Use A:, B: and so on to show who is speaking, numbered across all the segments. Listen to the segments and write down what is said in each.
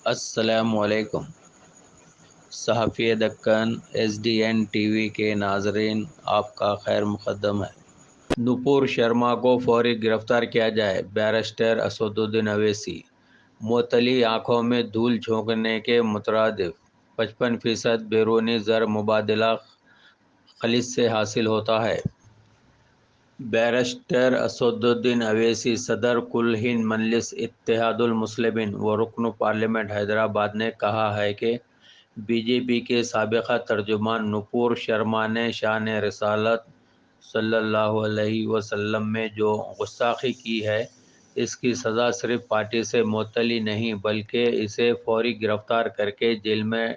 A: السلام علیکم۔ صحافی دکن SDN ٹی وی کے ناظرین، آپ کا خیر مقدم ہے۔ نپور شرما کو فوری گرفتار کیا جائے، بیرسٹر اسدالدین اویسی۔ معطلی آنکھوں میں دھول جھونکنے کے مترادف 55% بیرونی زر مبادلہ خلیج سے حاصل ہوتا ہے۔ بیرسٹر اسدالدین اویسی صدر کل ہند مجلس اتحاد المسلمین و رکن پارلیمنٹ حیدرآباد نے کہا ہے کہ بی جے پی کے سابق ترجمان نپور شرما نے شان رسالت صلی اللہ علیہ وسلم میں جو گستاخی کی ہے، اس کی سزا صرف پارٹی سے معطلی نہیں بلکہ اسے فوری گرفتار کر کے جیل میں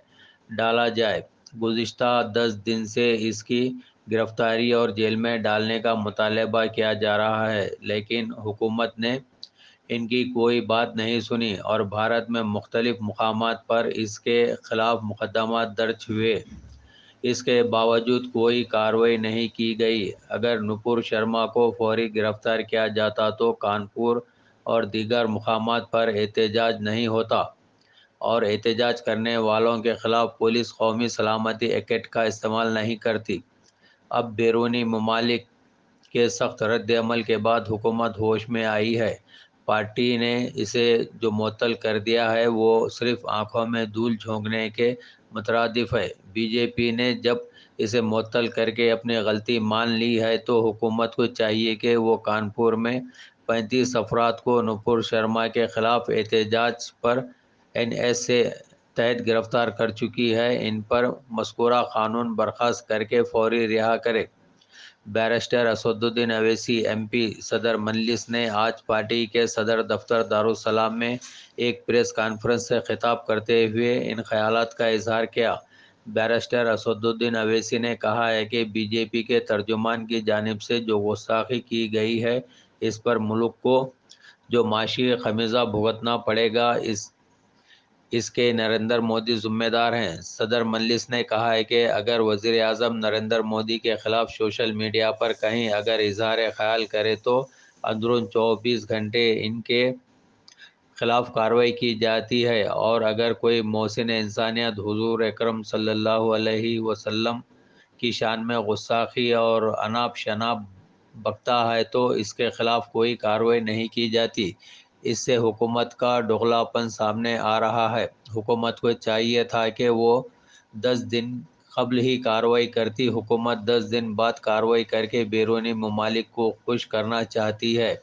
A: ڈالا جائے۔ گزشتہ 10 دن سے اس کی گرفتاری اور جیل میں ڈالنے کا مطالبہ کیا جا رہا ہے، لیکن حکومت نے ان کی کوئی بات نہیں سنی اور بھارت میں مختلف مقامات پر اس کے خلاف مقدمات درج ہوئے۔ اس کے باوجود کوئی کارروائی نہیں کی گئی۔ اگر نپور شرما کو فوری گرفتار کیا جاتا تو کانپور اور دیگر مقامات پر احتجاج نہیں ہوتا اور احتجاج کرنے والوں کے خلاف پولیس قومی سلامتی ایکٹ کا استعمال نہیں کرتی۔ اب بیرونی ممالک کے سخت رد عمل کے بعد حکومت ہوش میں آئی ہے۔ پارٹی نے اسے جو معطل کر دیا ہے وہ صرف آنکھوں میں دھول جھونکنے کے مترادف ہے۔ بی جے پی نے جب اسے معطل کر کے اپنی غلطی مان لی ہے تو حکومت کو چاہیے کہ وہ کانپور میں 35 افراد کو نپور شرما کے خلاف احتجاج پر NS سے تحت گرفتار کر چکی ہے، ان پر مذکورہ قانون برخاست کر کے فوری رہا کرے۔ بیرسٹر اسدالدین اویسی MP صدر مجلس نے آج پارٹی کے صدر دفتر دارالسلام میں ایک پریس کانفرنس سے خطاب کرتے ہوئے ان خیالات کا اظہار کیا۔ بیرسٹر اسدالدین اویسی نے کہا ہے کہ بی جے پی کے ترجمان کی جانب سے جو گستاخی کی گئی ہے، اس پر ملک کو جو معاشی خمیازہ بھگتنا پڑے گا، اس کے نریندر مودی ذمہ دار ہیں۔ صدر مجلس نے کہا ہے کہ اگر وزیر اعظم نریندر مودی کے خلاف سوشل میڈیا پر کہیں اگر اظہار خیال کرے تو اندرون 24 گھنٹے ان کے خلاف کارروائی کی جاتی ہے، اور اگر کوئی محسن انسانیت حضور اکرم صلی اللہ علیہ وسلم کی شان میں گستاخی اور اناپ شناپ بکتا ہے تو اس کے خلاف کوئی کارروائی نہیں کی جاتی۔ اس سے حکومت کا دگلاپن سامنے آ رہا ہے۔ حکومت کو چاہیے تھا کہ وہ 10 دن قبل ہی کارروائی کرتی۔ حکومت 10 دن بعد کارروائی کر کے بیرونی ممالک کو خوش کرنا چاہتی ہے۔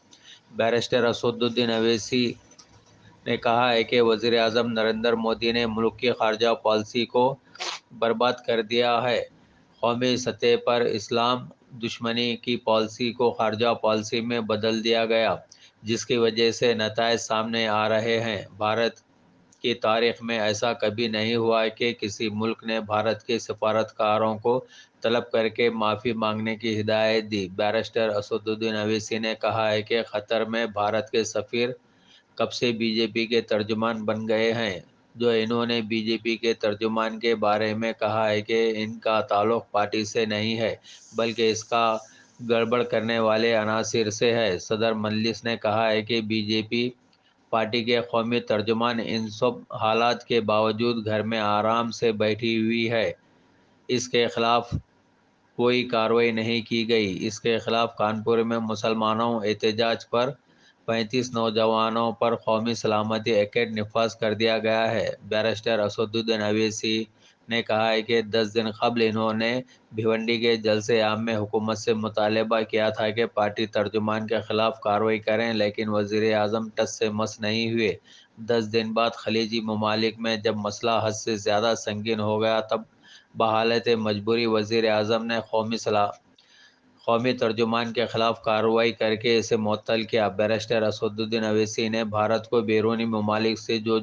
A: بیرسٹر اسدالدین اویسی نے کہا ہے کہ وزیر اعظم نریندر مودی نے ملک کی خارجہ پالیسی کو برباد کر دیا ہے۔ قومی سطح پر اسلام دشمنی کی پالیسی کو خارجہ پالیسی میں بدل دیا گیا، جس کی وجہ سے نتائج سامنے آ رہے ہیں۔ بھارت کی تاریخ میں ایسا کبھی نہیں ہوا ہے کہ کسی ملک نے بھارت کے سفارتکاروں کو طلب کر کے معافی مانگنے کی ہدایت دی۔ بیرسٹر اسدالدین اویسی نے کہا ہے کہ قطر میں بھارت کے سفیر کب سے بی جے پی کے ترجمان بن گئے ہیں۔ جو انہوں نے بی جے پی کے ترجمان کے بارے میں کہا ہے کہ ان کا تعلق پارٹی سے نہیں ہے بلکہ اس کا گڑبڑ کرنے والے عناصر سے ہے۔ صدر مجلس نے کہا ہے کہ بی جے پی پارٹی کے قومی ترجمان ان سب حالات کے باوجود گھر میں آرام سے بیٹھی ہوئی ہے۔ اس کے خلاف کوئی کارروائی نہیں کی گئی۔ اس کے خلاف کانپور میں مسلمانوں احتجاج پر 35 نوجوانوں پر قومی سلامتی ایکٹ نافذ کر دیا گیا ہے۔ بیرسٹر اسدالدین اویسی نے کہا ہے کہ 10 دن قبل انہوں نے بھیونڈی کے جلسے عام میں حکومت سے مطالبہ کیا تھا کہ پارٹی ترجمان کے خلاف کارروائی کریں، لیکن وزیر اعظم ٹس سے مس نہیں ہوئے۔ 10 دن بعد خلیجی ممالک میں جب مسئلہ حد سے زیادہ سنگین ہو گیا تب بحالت مجبوری وزیر اعظم نے قومی ترجمان کے خلاف کارروائی کر کے اسے معطل کیا۔ بیرسٹر اسدالدین اویسی نے بھارت کو بیرونی ممالک سے جو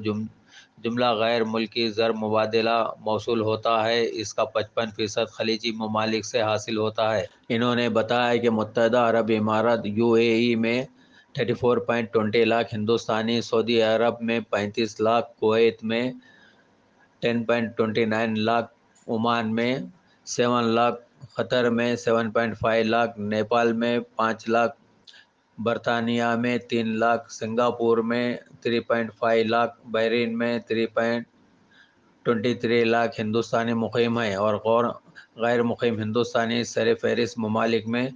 A: جملہ غیر ملکی زر مبادلہ موصول ہوتا ہے، اس کا 55% خلیجی ممالک سے حاصل ہوتا ہے۔ انہوں نے بتایا کہ متحدہ عرب امارات UAE میں 34.20 لاکھ ہندوستانی، سعودی عرب میں 35 لاکھ، کویت میں 10.29 لاکھ، عمان میں 7 لاکھ، قطر میں 7.5 لاکھ، نیپال میں 5 لاکھ، برطانیہ میں 3 لاکھ، سنگاپور میں 3.5 لاکھ، بحرین میں 3.23 لاکھ ہندوستانی مقیم ہیں، اور غیر مقیم ہندوستانی سر فہرست ممالک میں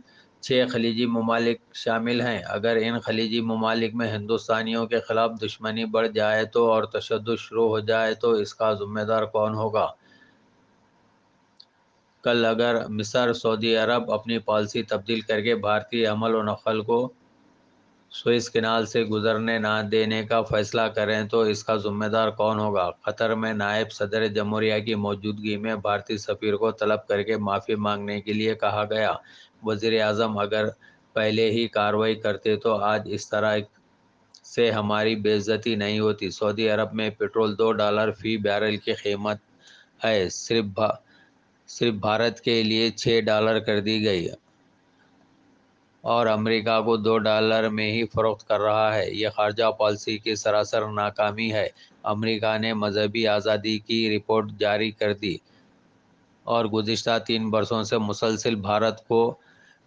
A: 6 خلیجی ممالک شامل ہیں۔ اگر ان خلیجی ممالک میں ہندوستانیوں کے خلاف دشمنی بڑھ جائے تو اور تشدد شروع ہو جائے تو اس کا ذمہ دار کون ہوگا؟ کل اگر مصر، سعودی عرب اپنی پالیسی تبدیل کر کے بھارتی حمل و نقل کو سوئس کینال سے گزرنے نہ دینے کا فیصلہ کریں تو اس کا ذمہ دار کون ہوگا؟ قطر میں نائب صدر جمہوریہ کی موجودگی میں بھارتی سفیر کو طلب کر کے معافی مانگنے کے لیے کہا گیا۔ وزیر اعظم: اگر پہلے ہی کارروائی کرتے تو آج اس طرح سے ہماری بے عزتی نہیں ہوتی۔ سعودی عرب میں پٹرول $2 فی بیرل کی قیمت ہے، صرف بھارت کے لیے $6 کر دی گئی اور امریکہ کو $2 میں ہی فروخت کر رہا ہے۔ یہ خارجہ پالیسی کی سراسر ناکامی ہے۔ امریکہ نے مذہبی آزادی کی رپورٹ جاری کر دی اور گزشتہ 3 برسوں سے مسلسل بھارت کو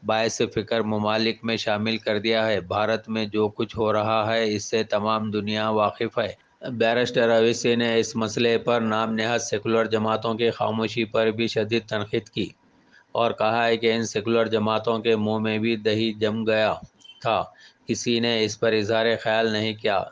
A: باعث فکر ممالک میں شامل کر دیا ہے۔ بھارت میں جو کچھ ہو رہا ہے اس سے تمام دنیا واقف ہے۔ بیرسٹر اویسی نے اس مسئلے پر نام نہاد سیکولر جماعتوں کی خاموشی پر بھی شدید تنقید کی اور کہا ہے کہ ان سیکولر جماعتوں کے منہ میں بھی دہی جم گیا تھا، کسی نے اس پر اظہار خیال نہیں کیا۔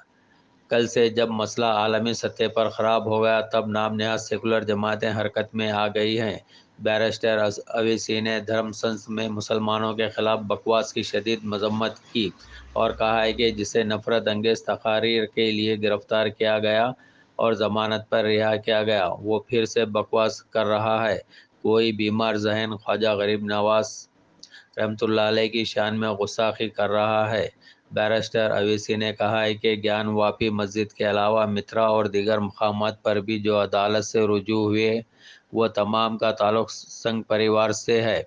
A: کل سے جب مسئلہ عالمی سطح پر خراب ہو گیا تب نام نہاد سیکولر جماعتیں حرکت میں آ گئی ہیں۔ بیرسٹر اویسی نے دھرم سنس میں مسلمانوں کے خلاف بکواس کی شدید مذمت کی اور کہا ہے کہ جسے نفرت انگیز تقاریر کے لیے گرفتار کیا گیا اور ضمانت پر رہا کیا گیا وہ پھر سے بکواس کر رہا ہے۔ کوئی بیمار ذہن خواجہ غریب نواز رحمۃ اللہ علیہ کی شان میں گستاخی کر رہا ہے۔ بیرسٹر اویسی نے کہا ہے کہ گیان واپی مسجد کے علاوہ مترا اور دیگر مقامات پر بھی جو عدالت سے رجوع ہوئے وہ تمام کا تعلق سنگھ پریوار سے ہے۔